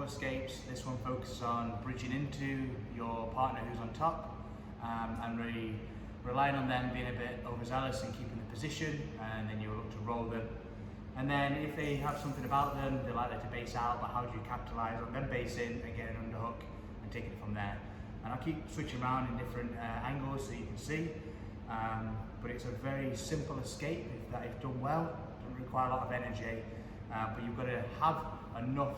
control escapes. This one focuses on bridging into your partner who's on top, and really relying on them being a bit overzealous and keeping the position, and then you'll look to roll them. And then if they have something about them, they're likely to base out, but how do you capitalise on them basing and get an underhook and taking it from there? And I'll keep switching around in different angles so you can see. But it's a very simple escape if done well. Doesn't require a lot of energy, but you've got to have enough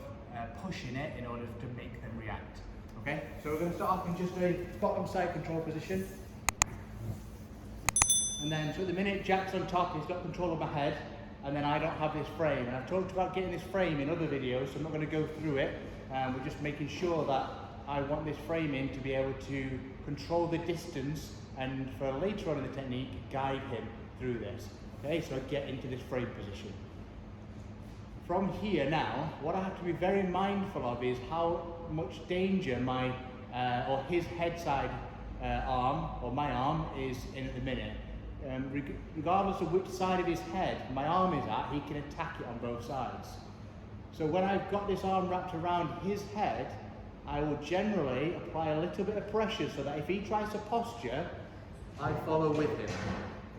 push in it in order to make them react. Okay, so we're going to start off in just a bottom side control position. And then, so at the minute Jack's on top, he's got control of my head, and then I don't have this frame. And I've talked about getting this frame in other videos, so I'm not going to go through it. We're just making sure that I want this frame in to be able to control the distance, and for later on in the technique, guide him through this. Okay, so I get into this frame position. From here now, what I have to be very mindful of is how much danger my, or his head side arm, or my arm, is in at the minute. Regardless of which side of his head my arm is at, he can attack it on both sides. So when I've got this arm wrapped around his head, I will generally apply a little bit of pressure so that if he tries to posture, I follow with him,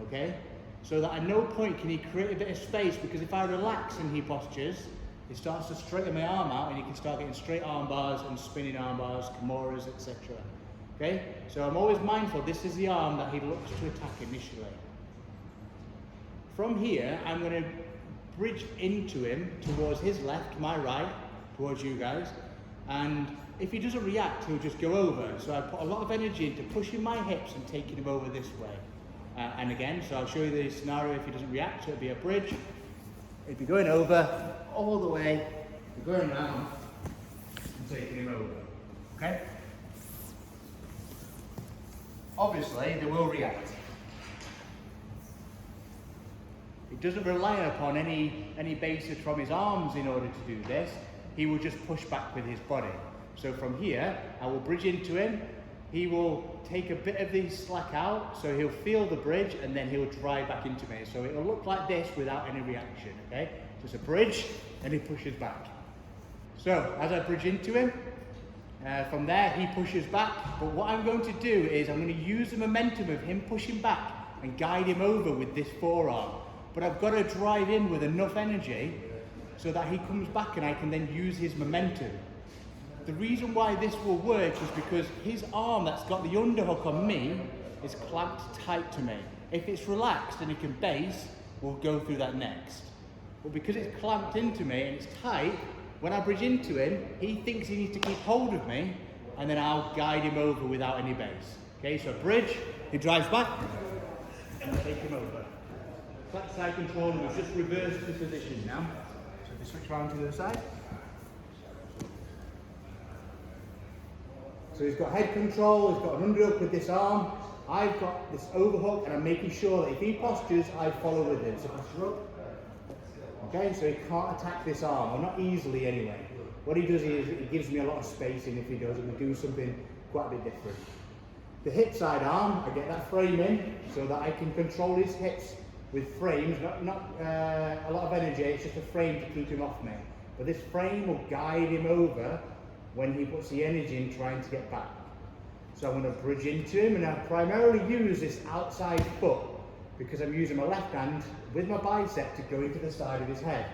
okay? So that at no point can he create a bit of space, because if I relax and he postures, it starts to straighten my arm out and you can start getting straight arm bars and spinning arm bars, kimuras, etc. Okay, so I'm always mindful, this is the arm that he looks to attack initially. From here, I'm going to bridge into him towards his left, my right, towards you guys, and if he doesn't react, he'll just go over. So I put a lot of energy into pushing my hips and taking him over this way. And again, so I'll show you the scenario if he doesn't react, so it'll be a bridge. It'd be going over all the way, going around and taking him over, okay? Obviously, they will react. It doesn't rely upon any basis from his arms in order to do this. He will just push back with his body. So from here, I will bridge into him. He will take a bit of the slack out, so he'll feel the bridge and then he'll drive back into me. So it'll look like this without any reaction, okay? Just a bridge and he pushes back. So as I bridge into him, from there he pushes back, but what I'm going to do is I'm going to use the momentum of him pushing back and guide him over with this forearm. But I've got to drive in with enough energy so that he comes back and I can then use his momentum. The reason why this will work is because his arm that's got the underhook on me is clamped tight to me. If it's relaxed and he can base, we'll go through that next. But because it's clamped into me and it's tight, when I bridge into him, he thinks he needs to keep hold of me, and then I'll guide him over without any base. Okay, so bridge, he drives back, and I take him over. Flat side control, and we've just reversed the position now. So if we switch around to the other side. So he's got head control, he's got an underhook with this arm. I've got this overhook, and I'm making sure that if he postures, I follow with him. So posture up. Okay, so he can't attack this arm, or not easily anyway. What he does is he gives me a lot of spacing if he does, and we do something quite a bit different. The hip side arm, I get that frame in so that I can control his hips with frames, not a lot of energy, it's just a frame to keep him off me. But this frame will guide him over when he puts the energy in trying to get back. So I'm going to bridge into him, and I primarily use this outside foot because I'm using my left hand with my bicep to go into the side of his head,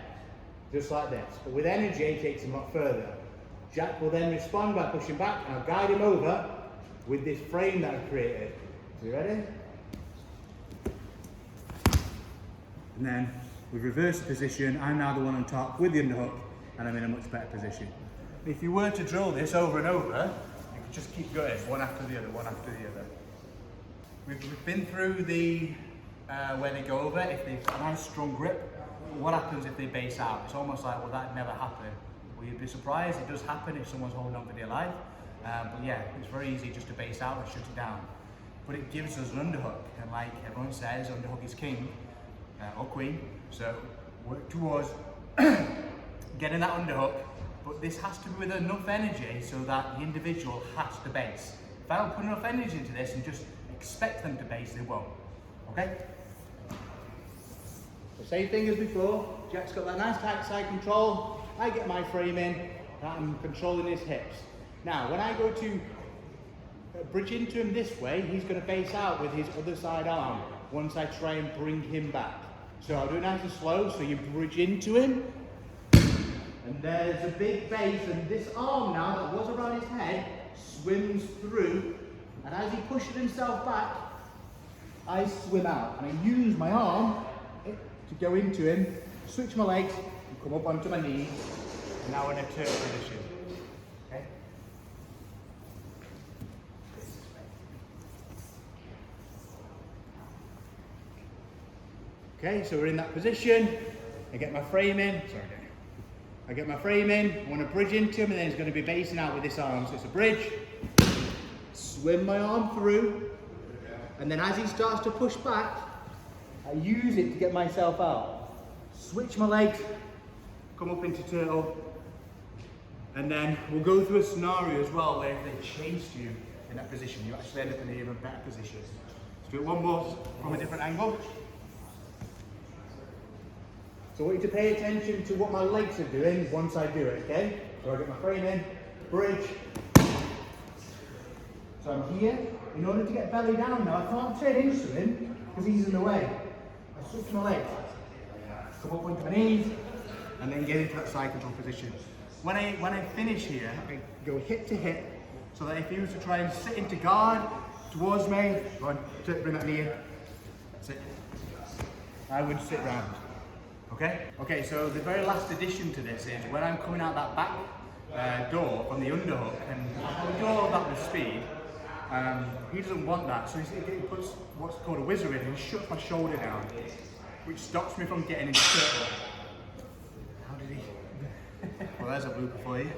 just like this. But with energy, it takes him a lot further. Jack will then respond by pushing back, and I'll guide him over with this frame that I've created. So you ready? And then we reverse the position. I'm now the one on top with the underhook, and I'm in a much better position. If you were to drill this over and over, you could just keep going, one after the other, one after the other. We've been through the where they go over. If they've got a nice strong grip, what happens if they base out? It's almost like, well, that never happened. Well, you'd be surprised, it does happen if someone's holding on for dear life. But yeah, it's very easy just to base out and shut it down. But it gives us an underhook, and like everyone says, underhook is king, or queen. So work towards getting that underhook, but this has to be with enough energy so that the individual has to base. If I don't put enough energy into this and just expect them to base, they won't. Okay? So same thing as before. Jack's got that nice tight side control. I get my frame in. I'm controlling his hips. Now, when I go to bridge into him this way, he's going to face out with his other side arm once I try and bring him back. So I'll do it nice and slow, so you bridge into him, and there's a big base, and this arm now that was around his head swims through, and as he pushes himself back, I swim out, and I use my arm to go into him, switch my legs, and come up onto my knees, and now in a turtle position. Okay? Okay, so we're in that position. I get my frame in. I get my frame in. I want to bridge into him, and then he's going to be basing out with this arm. So it's a bridge. Swim my arm through, and then as he starts to push back, I use it to get myself out. Switch my legs, come up into turtle, and then we'll go through a scenario as well where if they chased you in that position, you actually end up in an even better position. Let's do it one more from a different angle. So I want you to pay attention to what my legs are doing once I do it, okay? So I get my frame in, bridge. So I'm here. In order to get belly down now, I can't turn into him because he's in the way. I switch my legs, come up onto my knees, and then get into that side control position. When I finish here, I go hip to hip, so that if he was to try and sit into guard towards me, go on, bring that knee in. That's it. I would sit round. Okay? Okay, so the very last addition to this is when I'm coming out that back door from the underhook and I go that with speed, he doesn't want that, so he puts what's called a whizzer in and he shuts my shoulder down, which stops me from getting into turtle. How did he? Well, there's a blooper for you.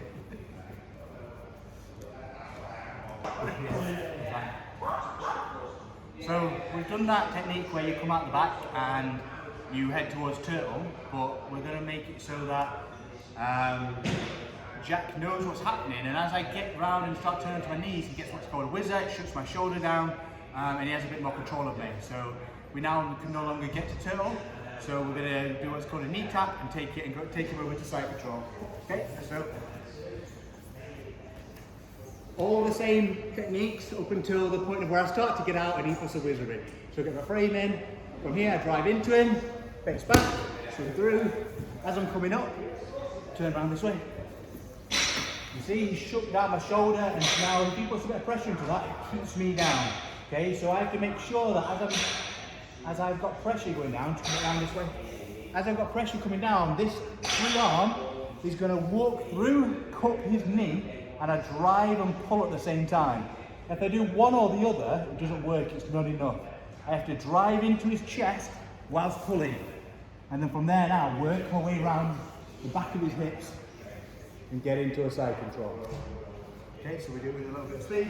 So we've done that technique where you come out the back and you head towards turtle, but we're going to make it so that Jack knows what's happening, and as I get round and start turning to my knees, he gets what's called a whizzer, shuts my shoulder down, and he has a bit more control of me. So we now can no longer get to turtle, so we're going to do what's called a knee tap and take him over to side control. Okay, so all the same techniques up until the point of where I start to get out and he puts a whizzer in. So I get my frame in, from here I drive into him, base back, swing through. As I'm coming up, turn around this way. You see, he shook down my shoulder, and now if he puts a bit of pressure into that, it keeps me down. Okay, so I have to make sure that as I've got pressure going down, to come around this way. As I've got pressure coming down, this free arm is going to walk through, cup his knee, and I drive and pull at the same time. If I do one or the other, it doesn't work, it's not enough. I have to drive into his chest whilst pulling. And then from there now, work my way around the back of his hips and get into a side control. Okay, so we do it with a little bit of speed.